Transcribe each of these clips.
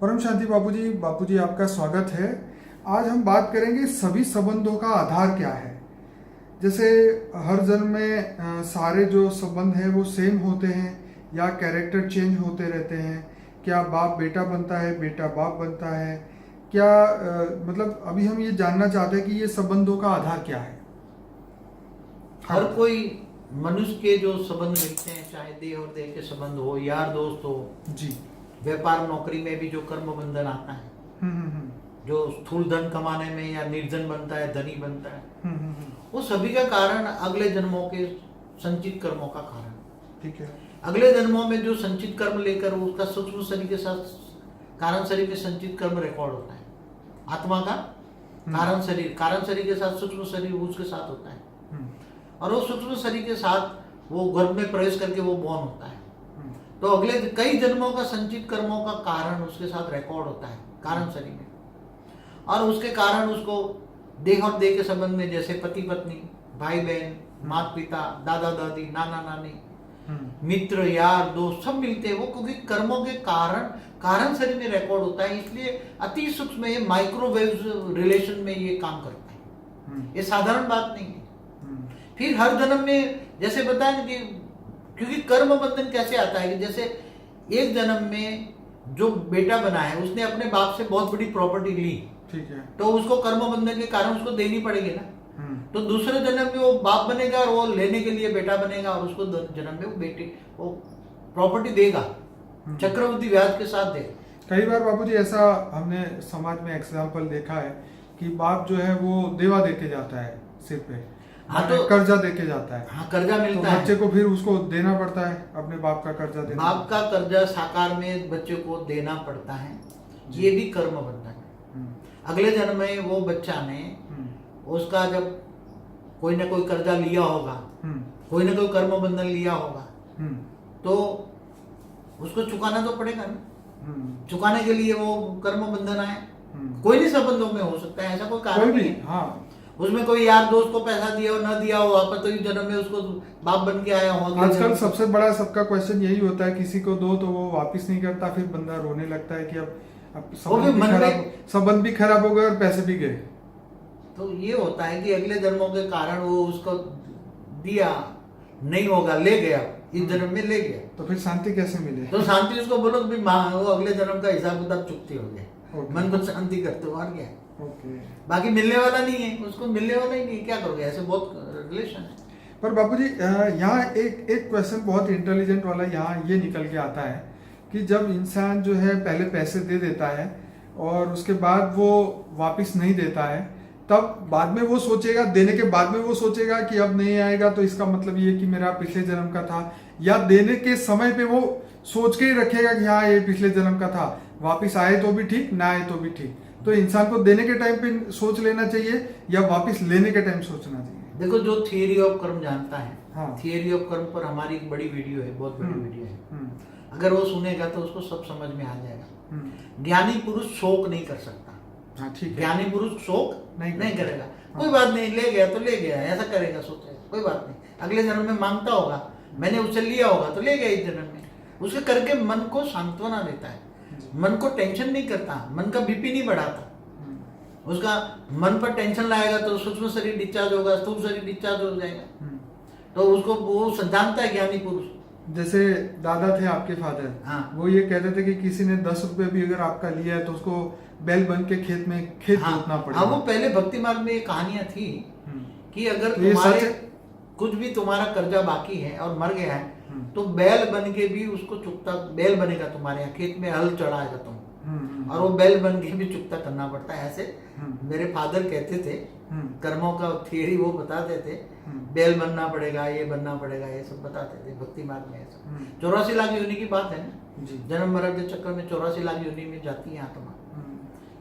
परम शांति बापूजी आपका स्वागत है। आज हम बात करेंगे सभी संबंधों का आधार क्या है। जैसे हर जन्म में सारे जो संबंध हैं वो सेम होते हैं या कैरेक्टर चेंज होते रहते हैं। क्या बाप बेटा बनता है, बेटा बाप बनता है, क्या मतलब अभी हम ये जानना चाहते हैं कि ये संबंधों का आधार क्या है। हर कोई मनुष्य के जो संबंध मिलते हैं, चाहे देह और देह के संबंध हो, यार दोस्त हो जी, व्यापार नौकरी में भी जो कर्म बंधन आता है, जो स्थूल धन कमाने में या निर्धन बनता है, धनी बनता है, वो सभी का कारण अगले जन्मों के संचित कर्मों का कारण। ठीक है। अगले जन्मों में जो संचित कर्म लेकर उसका सूक्ष्म शरीर के साथ कारण शरीर में संचित कर्म रिकॉर्ड होता है। आत्मा का कारण शरीर के साथ सूक्ष्म शरीर उसके साथ होता है, और वो सूक्ष्म शरीर के साथ वो गर्भ में प्रवेश करके वो बॉर्न होता है। तो अगले कई जन्मों का संचित कर्मों का कारण उसके साथ रिकॉर्ड होता है कारण शरीर में, और उसके कारण उसको देह और देह के संबंध में, जैसे पति पत्नी, भाई बहन, माता पिता, दादा दादी, नाना नानी, मित्र, यार दोस्त सब मिलते हैं। वो क्योंकि कर्मों के कारण शरीर में रिकॉर्ड होता है, इसलिए अति सूक्ष्म ये माइक्रोवेव रिलेशन में ये काम करता है। ये साधारण बात नहीं है। फिर हर जन्म में जैसे बताया ना कि क्योंकि कर्म बंधन कैसे आता है कि जैसे एक जन्म में जो बेटा बना है उसने अपने बाप से बहुत बड़ी प्रॉपर्टी ली, ठीक है, तो उसको कर्म बंधन के कारण उसको देनी पड़ेगी ना। तो दूसरे जन्म में वो बाप बनेगा और वो लेने के लिए बेटा बनेगा, और उसको जन्म में वो बेटे वो प्रॉपर्टी देगा, चक्रवृद्धि ब्याज के साथ देगा। कई बार बापूजी ऐसा हमने समाज में एग्जाम्पल देखा है कि बाप जो है वो देवा देके जाता है सिर पे, हाँ, तो कर्जा देके जाता है। हाँ, कर्जा मिलता तो है, बच्चे को फिर उसको देना पड़ता है, अपने बाप का कर्जा देना। बाप का कर्जा साकार में बच्चे को देना पड़ता है, ये भी कर्म बंधन है। अगले जन्म में वो बच्चा ने उसका जब कोई ना कोई कर्जा लिया होगा, कोई ना कोई कर्म बंधन लिया होगा, तो उसको चुकाना तो पड़ेगा ना। चुकाने के लिए वो कर्म बंधन आए। कोई भी संबंधों में हो सकता है, ऐसा कोई कारण नहीं है। हाँ, उसमें कोई यार दोस्त को पैसा दिया हो न दिया हो, वापस तो इस जन्म में उसको बाप बन के आया हो। आजकल सबसे बड़ा सबका क्वेश्चन यही होता है, किसी को दो तो वो वापस नहीं करता, फिर बंदा रोने लगता है कि अब संबंध भी खराब हो गए और पैसे भी गए। तो ये होता है कि अगले जन्मों के कारण वो उसको दिया नहीं होगा, ले गया, इस जन्म में ले गया, तो फिर शांति कैसे मिले? तो शांति उसको बोलो कि वो अगले जन्म का हिसाब किताब चुकती हो गया, मन को शांति करते हो, और क्या है। बाकी मिलने वाला नहीं है, उसको मिलने वाला ही नहीं, क्या करोगे, ऐसे बहुत रिलेशन है। पर बापूजी यहाँ एक क्वेश्चन बहुत इंटेलिजेंट वाला यहाँ ये निकल के आता है कि जब इंसान जो है पहले पैसे दे देता है और उसके बाद वो वापस नहीं देता है, तब बाद में वो सोचेगा, देने के बाद में वो सोचेगा कि अब नहीं आएगा तो इसका मतलब ये कि मेरा पिछले जन्म का था, या देने के समय पे वो सोच के ही रखेगा कि हाँ ये पिछले जन्म का था, वापस आए तो भी ठीक, ना आए तो भी ठीक। तो इंसान को देने के टाइम पे सोच लेना चाहिए या वापस लेने के टाइम सोचना चाहिए? देखो, जो थियरी ऑफ कर्म जानता है, हाँ, थियरी ऑफ कर्म पर हमारी एक बड़ी वीडियो है, बहुत बड़ी वीडियो है। अगर वो सुनेगा तो उसको सब समझ में आ जाएगा। ज्ञानी पुरुष शोक नहीं कर सकता। हाँ, ठीक है। ज्ञानी पुरुष शोक नहीं करेगा। कोई बात नहीं, ले गया तो ले गया, ऐसा करेगा, सोचेगा, कोई बात नहीं। अगले जन्म में मांगता होगा, मैंने उससे लिया होगा तो ले गया इस जन्म में, उसके करके मन को सांत्वना देता है, मन को टेंशन नहीं करता, मन का बीपी नहीं बढ़ाता। उसका मन पर टेंशन लाएगा तो सूक्ष्म शरीर डिस्चार्ज होगा, स्थूल शरीर डिस्चार्ज हो जाएगा। तो उसको वो जानता है ज्ञानी पुरुष। जैसे दादा थे आपके फादर, हाँ, वो ये कहते थे कि किसी ने 10 रुपए भी अगर आपका लिया है तो उसको बैल बन के खेत जोतना पड़ेगा। हाँ, वो पहले भक्ति मार्ग में ये कहानियां थी कि अगर तुम्हारे कुछ भी तुम्हारा कर्जा बाकी है और मर गया है तो बैल बन के भी उसको चुकता, बैल बनेगा तुम्हारे यहाँ, खेत में हल चढ़ाएगा तुम, और वो बैल बन के भी चुकता करना पड़ता है। ऐसे मेरे फादर कहते थे, कर्मों का थियरी वो बताते थे, बैल बनना पड़ेगा, ये बनना पड़ेगा, ये सब बताते थे भक्ति मार्ग में। ऐसा 84 लाख योनि की बात है ना, जन्म मरण के चक्कर में 84 लाख योनि में जाती है आत्मा।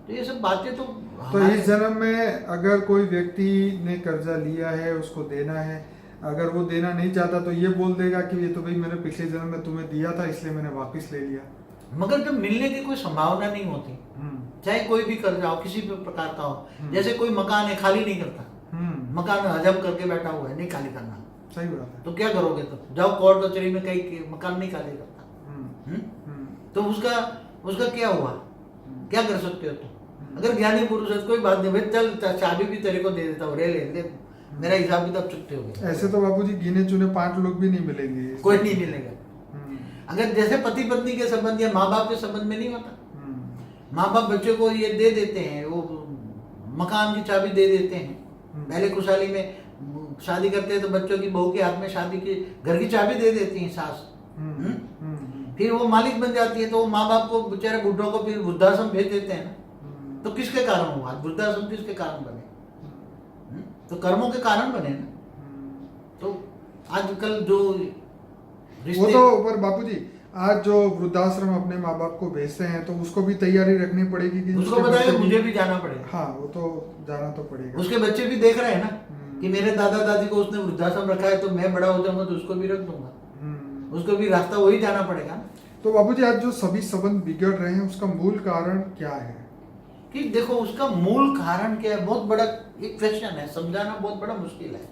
तो ये सब बातें तो इस जन्म में अगर कोई व्यक्ति ने कर्जा लिया है उसको देना है, अगर वो देना नहीं चाहता तो ये बोल देगा कि ये तो भाई मैंने पिछले जन्म में तुम्हें दिया था इसलिए मैंने वापस ले लिया। मगर जब मिलने की कोई संभावना नहीं होती, चाहे कोई भी कर्जा हो, किसी भी प्रकार का हो, जैसे कोई मकान है खाली नहीं करता, मकान हजम करके बैठा हुआ है, नहीं खाली करना, सही बात है, तो क्या करोगे? तो जाओ कोर्ट कचहरी में, कहीं मकान नहीं खाली करता। तो उसका क्या हुआ? क्या कर सकते हो तुम? अगर ज्ञानी पुरुष है कोई बात नहीं भाई, चल चाबी भी तेरे को दे देता हूँ, रे ले, मेरा हिसाब किताब चुकते हो गए। ऐसे तो बाबूजी गिने चुने 5 लोग भी नहीं मिलेंगे। कोई नहीं मिलेगा। अगर जैसे पति पत्नी के संबंध या माँ बाप के संबंध में नहीं होता, माँ बाप बच्चों को ये दे देते हैं, वो मकान की चाबी दे देते हैं। पहले खुशहाली में शादी करते हैं तो बच्चों की बहू के हाथ में शादी की घर की चाबी दे देती है सास। फिर वो मालिक बन जाती है, तो वो माँ बाप को बेचारे बुढ़ों को फिर वृद्धाश्रम भेज देते हैं ना। तो किसके कारण हुआ वृद्धाश्रम? किसके कारण बने? तो कर्मों के कारण बने ना। तो आजकल जो वो तो पर बापूजी आज जो वृद्धाश्रम अपने माँ बाप को भेजते हैं तो उसको भी तैयारी रखनी पड़ेगी कि उसको बताया मुझे भी जाना पड़ेगा। हाँ वो तो जाना तो पड़ेगा। उसके बच्चे भी देख रहे हैं ना कि मेरे दादा दादी को उसने वृद्धाश्रम रखा है, तो मैं बड़ा हो जाऊंगा तो उसको भी रख दूंगा। उसको भी रास्ता वही जाना पड़ेगा ना। तो बाबूजी आज जो सभी संबंध बिगड़ रहे हैं उसका मूल कारण क्या है? कि देखो उसका मूल कारण क्या है, बहुत बड़ा एक क्वेश्चन है, समझाना बहुत बड़ा मुश्किल है।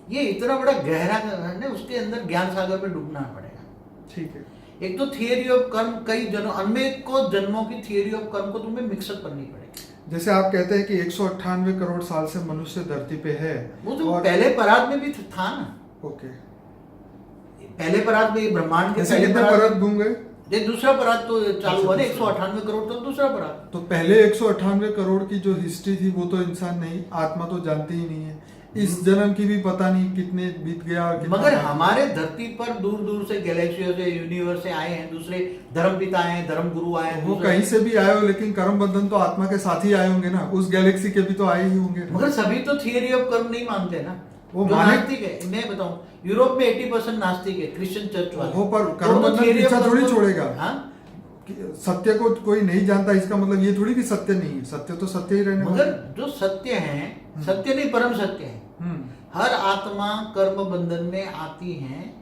ये इतना बड़ा गहरा है ना, उसके अंदर ज्ञान सागर में डूबना पड़ेगा। ठीक है। एक तो थियरी ऑफ कर्म, कई जन्म अनेकों जन्मों की थियरी ऑफ कर्म को तुम्हें मिक्सअप करनी पड़ेगी। जैसे आप कहते हैं कि 198 करोड़ साल से मनुष्य धरती पे है, वो तो पहले परात में भी था ना। ओके। पहले परात में ब्रह्मांड के पहले परत घूम गए, ये दूसरा परात तो चालू हुआ ना 198 करोड़ तो दूसरा परात। तो पहले 198 करोड़ की जो हिस्ट्री थी वो तो इंसान नहीं, आत्मा तो जानती ही नहीं है। इस जन्म की भी पता नहीं कितने बीत गया। मगर हमारे धरती पर दूर दूर से गैलेक्सियों से यूनिवर्स से आए हैं, दूसरे धर्म पिता आए हैं, धर्म गुरु आए हैं। वो कहीं से भी आए हो, लेकिन कर्म बंधन तो आत्मा के साथ ही आए होंगे ना, उस गैलेक्सी के भी तो आए ही होंगे। मगर सभी तो थियरी ऑफ कर्म नहीं मानते ना। वो नास्तिक है। मैं बताऊं यूरोप में 80% नास्तिक है, क्रिश्चियन चर्च वाले। वो पर कर्म बंधन पीछा थोड़ी छोड़ेगा। हाँ? सत्य को कोई नहीं जानता इसका मतलब ये थोड़ी कि सत्य नहीं है, सत्य तो सत्य ही रहने। मगर जो सत्य है, सत्य नहीं परम सत्य है। हर आत्मा कर्म बंधन में आती है,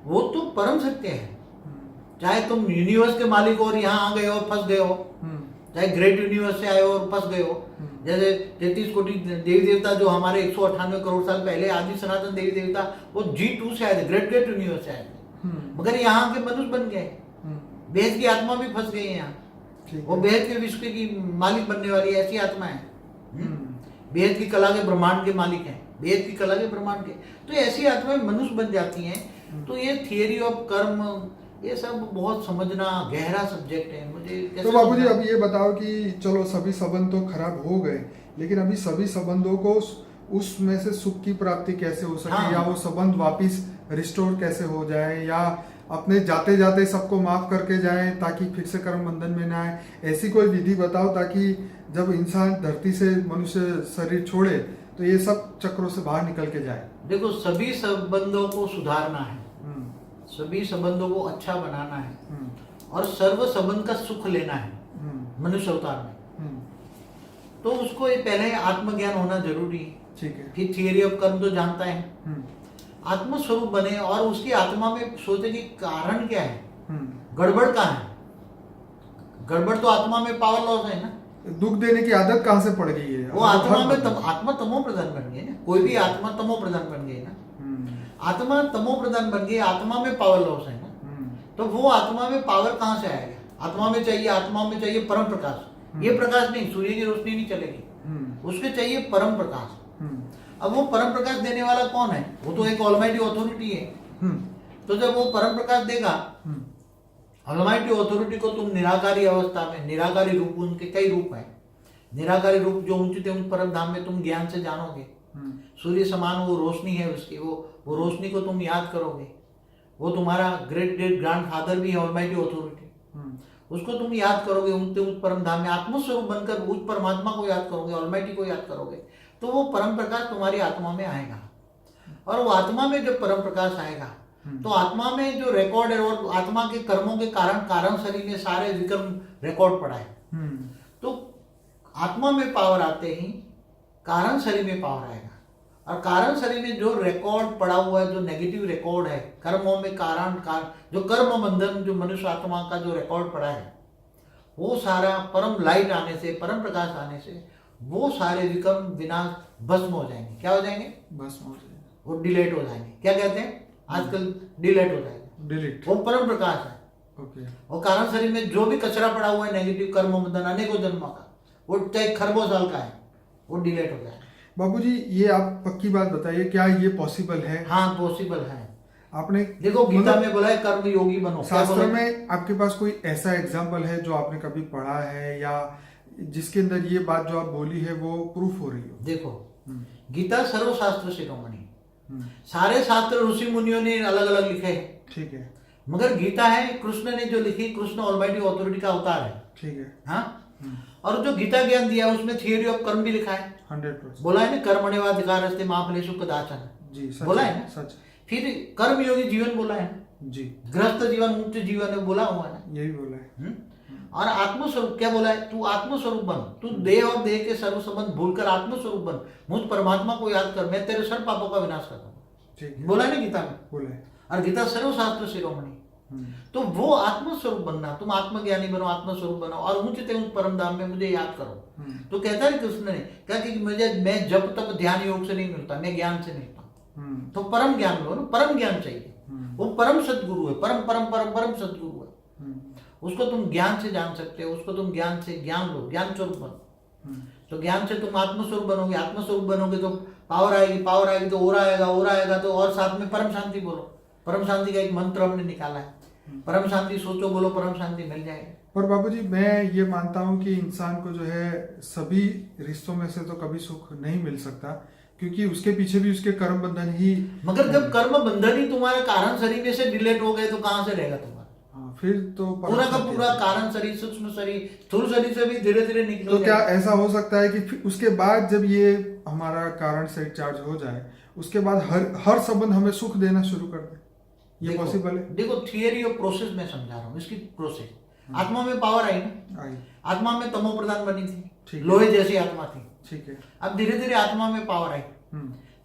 वो तो परम सत्य है। चाहे तुम यूनिवर्स के मालिक हो और यहाँ आ गए हो फंस गए हो, चाहे ग्रेट यूनिवर्स से आए हो और फंस गए हो। जैसे 33 कोटि देवी देवता जो हमारे 198 करोड़ साल पहले आदि सनातन देवी देवता वो G2 से आए थे, ग्रेट ग्रेट यूनिवर्स से आए थे, मगर यहाँ के मनुष्य बन गए। बेहद की आत्मा भी फंस गई है यहाँ। वो बेहद के विश्व की मालिक बनने वाली ऐसी आत्मा है। बेहद की कला के ब्रह्मांड के मालिक हैं, बेहद की कला के ब्रह्मांड के। तो ऐसी आत्माएं मनुष्य बन जाती हैं। तो ये थियरी ऑफ कर्म ये सब बहुत समझना गहरा सब्जेक्ट है। मुझे तो बाबूजी अब ये बताओ कि चलो सभी संबंध तो खराब हो गए, लेकिन अभी सभी संबंधों को उसमें से सुख की प्राप्ति कैसे हो सके? हाँ। या वो संबंध वापिस रिस्टोर कैसे हो जाए, या अपने जाते जाते सबको माफ करके जाए ताकि फिर से कर्म बंधन में ना आए? ऐसी कोई विधि बताओ ताकि जब इंसान धरती से मनुष्य शरीर छोड़े तो ये सब चक्रों से बाहर निकल के जाए। देखो सभी संबंधों को सुधारना है, सभी संबंधों को अच्छा बनाना है और सर्व संबंध का सुख लेना है मनुष्य अवतार में। तो उसको ये पहले आत्मज्ञान होना जरूरी है। ठीक है। फिर थियरी ऑफ कर्म तो जानता है, आत्म स्वरूप बने और उसकी आत्मा में सोचे कि कारण क्या है, गड़बड़ कहाँ है। गड़बड़ तो आत्मा में पावर लॉस है ना, दुख देने की आदत कहाँ से पड़ गई है? वो आत्मा में आत्मा तमो प्रधान बन गई ना। कोई भी आत्मा तमो प्रधान बन गई ना, आत्मा तमो प्रधान बन गई, आत्मा में पावर लॉस है ना। तो वो आत्मा में पावर कहाँ से आएगा? आत्मा में चाहिए परम प्रकाश। ये प्रकाश नहीं, सूर्य की रोशनी नहीं चलेगी, उसके चाहिए परम प्रकाश। अब वो परम प्रकाश देने वाला कौन है? वो तो एक ऑलमाइटी अथॉरिटी है। तो जब वो परम प्रकाश देगा, ऑलमाइटी अथॉरिटी को तुम निराकारी अवस्था में, निराकारी रूप, उनके कई रूप है, निराकारी रूप जो उचित है उन परम धाम में तुम ज्ञान से जानोगे। सूर्य समान वो रोशनी है उसकी, वो रोशनी को तुम याद करोगे। वो तुम्हारा ग्रेट ग्रेट ग्रैंड फादर भी है ऑलमाइटी अथॉरिटी, उसको तुम याद करोगे। उस परम धाम में आत्मस्वरूप बनकर उस परमात्मा को याद करोगे, ऑलमाइटी को याद करोगे, तो वो परम प्रकाश तुम्हारी आत्मा में आएगा। और वो आत्मा में जब परम प्रकाश आएगा तो आत्मा में जो रिकॉर्ड है और आत्मा के कर्मों के कारण शरीर में सारे विक्रम रिकॉर्ड पड़ा है। तो आत्मा में पावर आते ही कारण शरीर में पावर आएगा, और कारण शरीर में जो रिकॉर्ड पड़ा हुआ है, जो नेगेटिव रिकॉर्ड है कर्मों में, कारण जो कर्म बंधन जो मनुष्य आत्मा का जो रिकॉर्ड पड़ा है, वो सारा परम लाइट आने से, परम प्रकाश आने से वो सारे विक्रम विनाश भस्म हो जाएंगे। क्या हो जाएंगे? भस्म हो जाएंगे, वो डिलीट हो जाएंगे। क्या कहते हैं आजकल? डिलीट हो जाएंगे। डिलीट वो परम प्रकाश है। ओके। और कारण शरीर में जो भी कचरा पड़ा हुआ है नेगेटिव कर्म बंधन अनेकों जन्मों का, वो चाहे खरबों साल का है, वो डिलीट हो जाए। बाबूजी ये आप पक्की बात बताइए, क्या ये पॉसिबल है? हाँ पॉसिबल है। आपने देखो गीता मतलब में बोला है कर्म योगी बनो, क्या शास्त्र बोला है? में आपके पास कोई ऐसा एग्जाम्पल है जो आपने कभी पढ़ा है या जिसके अंदर ये बात जो आप बोली है वो प्रूफ हो रही हो? देखो हम्म, गीता सर्वशास्त्र शिरोमणि, हम्म, सारे शास्त्र ऋषि मुनियों ने अलग अलग लिखे हैं, ठीक है, मगर गीता है कृष्ण ने जो लिखी, कृष्ण ऑलमाइटी ऑथोरिटी का अवतार है। ठीक है। हाँ, और जो गीता ज्ञान दिया उसमें थियोरी ऑफ कर्म भी लिखा है। 100%। बोला है ना कर्मण्येवाधिकारस्ते मा फलेषु कदाचन, जी सच बोला है, है ना। सच। फिर कर्मयोगी जीवन बोला है, जी गृहस्थ जीवन मुक्त जीवन है, बोला हुआ है ना। यही बोला है। और आत्मस्वरूप क्या बोला है, तू आत्मस्वरूप बन, तू देह और देह के सर्व संबंध भूलकर आत्मस्वरूप बन, मुझ परमात्मा को याद कर, मैं तेरे सर्व पापों का विनाश कर दूंगा। ठीक है, बोला है ना गीता में। बोला है। और गीता सर्वशास्त्र शिरोमणि, तो वो आत्मस्वरूप बनना, तुम आत्मज्ञानी बनो, आत्मस्वरूप बनो और मुझे उन परम धाम में मुझे याद करो। तो कहता है कृष्ण ने क्या कि मुझे, मैं जब तक ध्यान योग से नहीं मिलता, मैं ज्ञान से मिलता हूँ। तो परम ज्ञान लो ना, परम ज्ञान चाहिए। वो परम सदगुरु है, परम परम परम परम सदगुरु है। उसको तुम ज्ञान से जान सकते हो, उसको तुम ज्ञान से ज्ञान लो, ज्ञान स्वरूप बनो। तो ज्ञान से तुम आत्मस्वरूप बनोगे, आत्मस्वरूप बनोगे तो पावर आएगी, पावर आएगी तो ओरा आएगा, ओरा आएगा तो और साथ में परम शांति बोलो। परम शांति का एक मंत्र हमने निकाला है, परम शांति सोचो बोलो, परम शांति मिल जाएगी। पर बाबूजी मैं ये मानता हूँ कि इंसान को जो है सभी रिश्तों में से तो कभी सुख नहीं मिल सकता, क्योंकि उसके पीछे भी उसके कर्म बंधन ही। मगर जब कर्म बंधन ही तुम्हारे कारण शरीर में से डिलेट हो गए तो कहाँ से रहेगा तुम्हारा? हाँ, फिर तो पूरा का पूरा कारण शरीर, सूक्ष्म शरीर, स्थूल शरीर से भी धीरे धीरे निकल। तो क्या ऐसा हो सकता है कि फिर उसके बाद जब ये हमारा कारण से चार्ज हो जाए, उसके बाद हर संबंध हमें सुख देना शुरू कर दे? ये पॉसिबल है? देखो थियरी और प्रोसेस में समझा रहा हूँ, इसकी प्रोसेस। आत्मा में पावर आई ना, आई। आत्मा में तमो प्रधान बनी थी, ठीक है। लोहे जैसी आत्मा थी। ठीक है। अब धीरे धीरे आत्मा में पावर आई,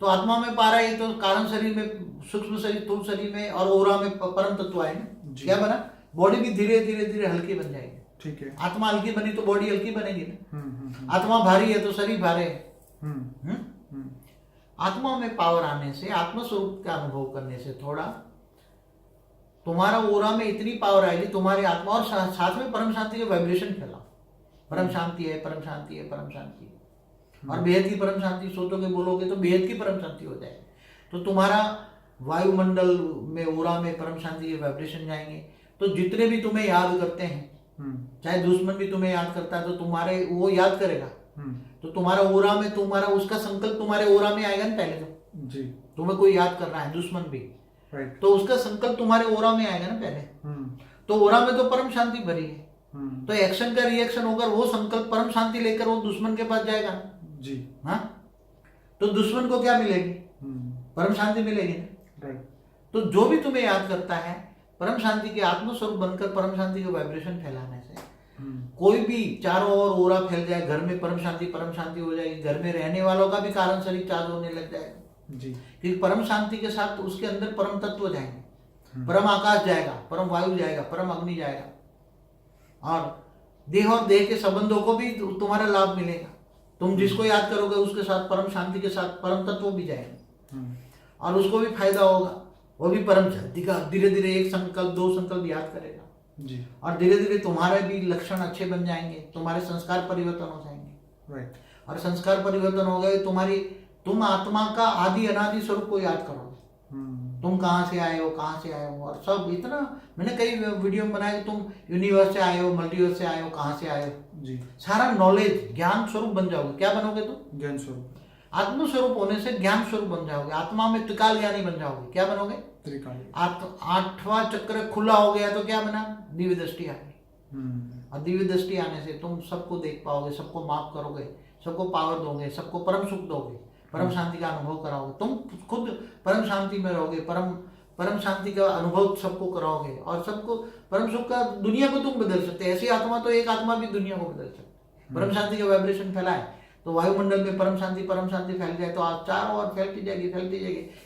तो आत्मा में पावर आई तो कारण शरीर में, सूक्ष्म शरीर, स्थूल शरीर में और ओरा में परम तत्व आए ना। क्या बना? बॉडी भी धीरे धीरे धीरे हल्की बन जाएगी। ठीक है। आत्मा हल्की बनी तो बॉडी हल्की बनेगी ना। आत्मा भारी है तो शरीर भारे है। आत्मा में पावर आने से, आत्मस्वरूप का अनुभव करने से थोड़ा तुम्हारा ओरा में इतनी पावर आएगी, तुम्हारी आत्मा और साथ में परम शांति के वाइब्रेशन फैलाओ। परम शांति है, परम शांति है, परम शांति है। और बेहद की परम शांति सोचोगे बोलोगे तो बेहद की परम शांति हो जाएगी। तो तुम्हारा वायुमंडल में, ओरा में परम शांति के वाइब्रेशन जाएंगे। तो जितने भी तुम्हें याद करते हैं, चाहे दुश्मन भी तुम्हें याद करता है तो तुम्हारे वो याद करेगा। तो तुम्हारा ओरा में, तुम्हारा उसका संकल्प तुम्हारे ओरा में आएगा ना। पहले तो जी तुम्हें कोई याद कर रहा है, दुश्मन भी, तो उसका संकल्प तुम्हारे ओरा में आएगा ना पहले। तो ओरा में तो परम शांति भरी है, तो एक्शन का रिएक्शन होकर वो संकल्प परम शांति लेकर वो दुश्मन के पास जाएगा जी। हाँ, तो दुश्मन को क्या मिलेगी? परम शांति मिलेगी ना। तो जो भी तुम्हें याद करता है, परम शांति के आत्मस्वरूप बनकर परम शांति के वाइब्रेशन फैलाने से कोई भी चारों ओर ओरा फैल जाए, घर में परम शांति हो जाएगी। घर में रहने वालों का भी कारण शरीर चार्ज होने लग जाएगा जी। क्योंकि परम शांति के साथ तो उसके अंदर परम तत्व जाएंगे, परम आकाश जाएगा, परम वायु जाएगा, परम अग्नि जाएगा। और देह के संबंधों को भी तुम्हारा लाभ मिलेगा। तुम जिसको याद करोगे उसके साथ परम शांति के साथ परम तत्व भी जाएंगे और उसको भी फायदा होगा। वो भी परम शांति का धीरे धीरे एक संकल्प, दो संकल्प याद करेगा जी। और धीरे धीरे तुम्हारे भी लक्षण अच्छे बन जाएंगे, तुम्हारे संस्कार परिवर्तन हो जाएंगे। राइट। और संस्कार परिवर्तन हो गए, तुम आत्मा का आदि अनादि स्वरूप को याद करोगे। तुम कहाँ से आए हो, कहाँ से आए हो, और सब इतना मैंने कई वीडियो में बनाया। तुम यूनिवर्स से आए हो, मल्टीवर्स से आए हो, कहाँ से आए हो जी। सारा नॉलेज ज्ञान स्वरूप बन जाओगे। क्या बनोगे तुम? ज्ञान स्वरूप। आत्मस्वरूप होने से ज्ञान स्वरूप बन जाओगे। आत्मा में त्रिकाल ज्ञानी बन जाओगे। क्या बनोगे? त्रिकाल। आठवां चक्र खुला हो गया तो क्या बना? दिव्य दृष्टि आ गई। और दिव्य दृष्टि आने से तुम सबको देख पाओगे, सबको माफ करोगे, सबको पावर दोगे, सबको परम सुख दोगे, परम शांति का अनुभव कराओगे। तुम खुद परम शांति में रहोगे, परम शांति का अनुभव सबको कराओगे और सबको परम सुख का, दुनिया को तुम बदल सकते। ऐसी आत्मा तो एक आत्मा भी दुनिया को बदल सकती। परम शांति का वाइब्रेशन फैलाए तो वायुमंडल में परम शांति फैल जाए तो आप चारों ओर फैलती जाएगी।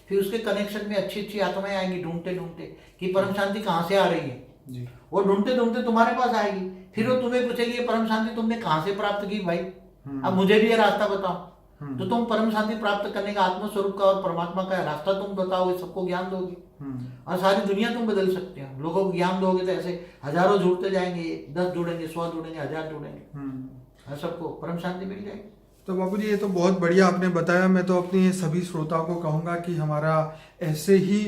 फिर उसके कनेक्शन में अच्छी अच्छी आत्माएं आएंगी ढूंढते कि परम शांति कहाँ से आ रही है जी। वो ढूंढते तुम्हारे पास आएगी। फिर वो तुम्हें पूछेगी ये परम शांति तुमने कहाँ से प्राप्त की भाई? अब मुझे भी ये रास्ता बताओ। तो तुम परम शांति प्राप्त करने का, आत्मस्वरूप का और परमात्मा का रास्ता तुम बताओगे, सबको ज्ञान दोगे। और सारी दुनिया तुम बदल सकते हो। लोगों को ज्ञान दोगे तो ऐसे हजारों जुड़ते जाएंगे, 10 जुड़ेंगे, 100 जुड़ेंगे, 1000 जुड़ेंगे और सबको परम शांति मिल जाएगी। तो बापू जी ये तो बहुत बढ़िया आपने बताया। मैं तो अपनी सभी श्रोताओं को कहूँगा कि हमारा ऐसे ही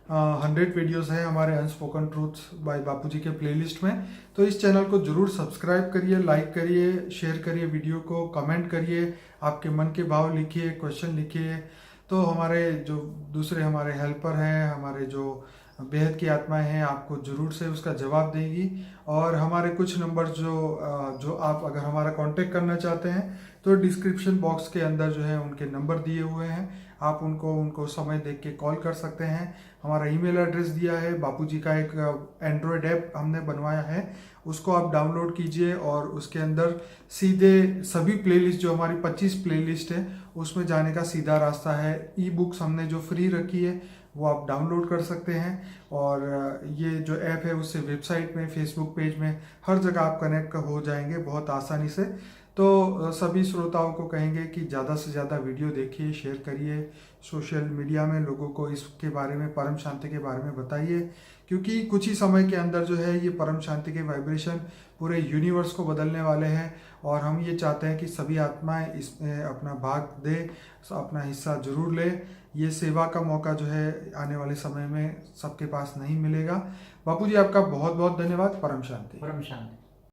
100 वीडियोस हैं हमारे अनस्पोकन ट्रूथ्स बाय बापू जी के प्लेलिस्ट में। तो इस चैनल को जरूर सब्सक्राइब करिए, लाइक करिए, शेयर करिए वीडियो को, कमेंट करिए, आपके मन के भाव लिखिए, क्वेश्चन लिखिए। तो हमारे जो दूसरे हमारे हेल्पर हैं, हमारे जो बेहद की आत्माएं हैं, आपको जरूर से उसका जवाब देगी। और हमारे कुछ नंबर जो आप अगर हमारा कांटेक्ट करना चाहते हैं तो डिस्क्रिप्शन बॉक्स के अंदर जो है उनके नंबर दिए हुए हैं, आप उनको समय देख के कॉल कर सकते हैं। हमारा ईमेल एड्रेस दिया है, बापूजी का एक एंड्रॉयड ऐप हमने बनवाया है, उसको आप डाउनलोड कीजिए और उसके अंदर सीधे सभी प्लेलिस्ट जो हमारी 25 प्लेलिस्ट है उसमें जाने का सीधा रास्ता है। ई बुक्स हमने जो फ्री रखी है वो आप डाउनलोड कर सकते हैं। और ये जो ऐप है उससे वेबसाइट में, फेसबुक पेज में, हर जगह आप कनेक्ट हो जाएंगे बहुत आसानी से। तो सभी श्रोताओं को कहेंगे कि ज़्यादा से ज़्यादा वीडियो देखिए, शेयर करिए, सोशल मीडिया में लोगों को इसके बारे में, परम शांति के बारे में बताइए, क्योंकि कुछ ही समय के अंदर जो है ये परम शांति के वाइब्रेशन पूरे यूनिवर्स को बदलने वाले हैं। और हम ये चाहते हैं कि सभी आत्माएं इसमें अपना भाग दे, अपना हिस्सा जरूर ले। ये सेवा का मौका जो है आने वाले समय में सबके पास नहीं मिलेगा। बापू जी आपका बहुत बहुत धन्यवाद। परम शांति। परम शांति।